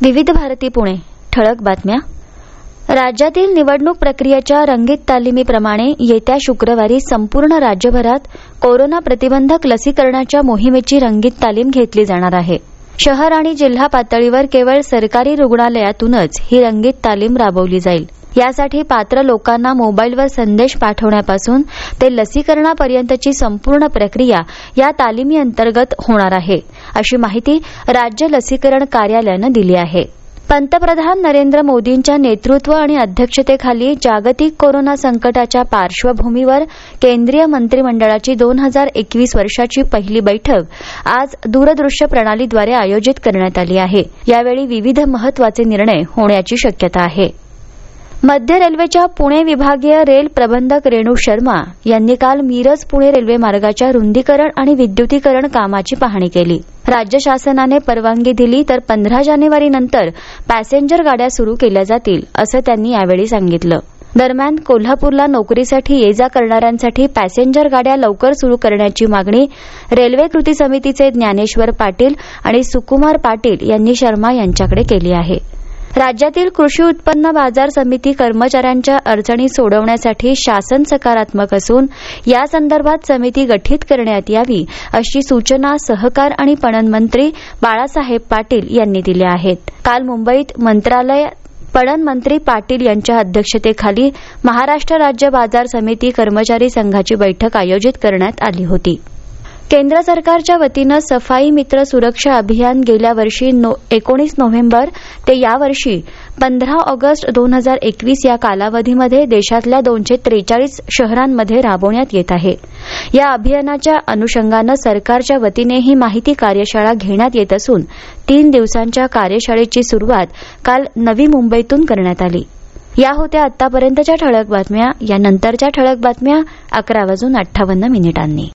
विविध भारती पुणे ठळक बातम्या. राज्यातील निवडणूक प्रक्रियेच्या रंगीत तालिमीप्रमाणे येत्या शुक्रवारी संपूर्ण राज्यभरात कोरोना प्रतिबंधक लसीकरणाच्या मोहिमेची रंगीत तालीम घेतली जाणार आहे. शहर आणि जिल्हा पातळीवर केवळ सरकारी रुग्णालयातूनच ही रंगीत तालीम राबवली जाईल. यासाठी पात्र लोकांना मोबाईलवर संदेश पाठवण्यापासून ते लसीकरणापर्यंतची संपूर्ण प्रक्रिया या तालिमीअंतर्गत होणार आहे, अशी माहिती राज्य लसीकरण कार्यालयानं दिली आहे. पंतप्रधान नरेंद्र मोदींच्या नेतृत्व आणि अध्यक्षतेखाली जागतिक कोरोना संकटाच्या पार्श्वभूमीवर केंद्रीय मंत्रिमंडळाची 2021 वर्षाची पहिली बैठक आज दूरदृश्य प्रणालीद्वारे आयोजित करण्यात आली आहे. यावेळी विविध महत्वाचे निर्णय होण्याची शक्यता आहे. मध्य रेल्वेच्या पुणे विभागीय रेल प्रबंधक रेणू शर्मा यांनी काल मिरज पुणे रेल्वे मार्गाच्या रुंदीकरण आणि विद्युतीकरण कामाची पाहणी केली. राज्य शासनाने परवानगी दिली तर 15 जानेवारीनंतर पॅसेंजर गाड्या सुरू केल्या जातील, असं त्यांनी यावेळी सांगितलं. दरम्यान कोल्हापूरला नोकरीसाठी ये जा करणाऱ्यांसाठी पॅसेंजर गाड्या लवकर सुरू करण्याची मागणी रेल्वे कृती समितीचे ज्ञानेश्वर पाटील आणि सुकुमार पाटील यांनी शर्मा यांच्याकडे केली आहे. राज्यातील कृषी उत्पन्न बाजार समिती कर्मचाऱ्यांच्या अडचणी सोडवण्यासाठी शासन सकारात्मक असून यासंदर्भात समिती गठीत करण्यात यावी, अशी सूचना सहकार आणि पणन मंत्री बाळासाहेब पाटील यांनी दिल्या आहेत. काल मुंबईत मंत्रालय पणन मंत्री पाटील यांच्या अध्यक्षतेखाली महाराष्ट्र राज्य बाजार समिती कर्मचारी संघाची बैठक आयोजित करण्यात आली होती. केंद्र सरकारच्या वतीनं सफाई मित्र सुरक्षा अभियान गेल्या वर्षी 19 नोव्हेंबर ते यावर्षी 15 ऑगस्ट 2021 या कालावधीमध्ये देशातल्या 243 शहरांमध्ये राबवण्यात येत आहे. या अभियानाच्या अनुषंगानं सरकारच्या वतीने ही माहिती कार्यशाळा घेण्यात येत असून 3 दिवसांच्या कार्यशाळेची सुरुवात काल नवी मुंबईतून करण्यात आली. या होत्या आतापर्यंतच्या ठळक बातम्या. यानंतरच्या ठळक बातम्या 11:58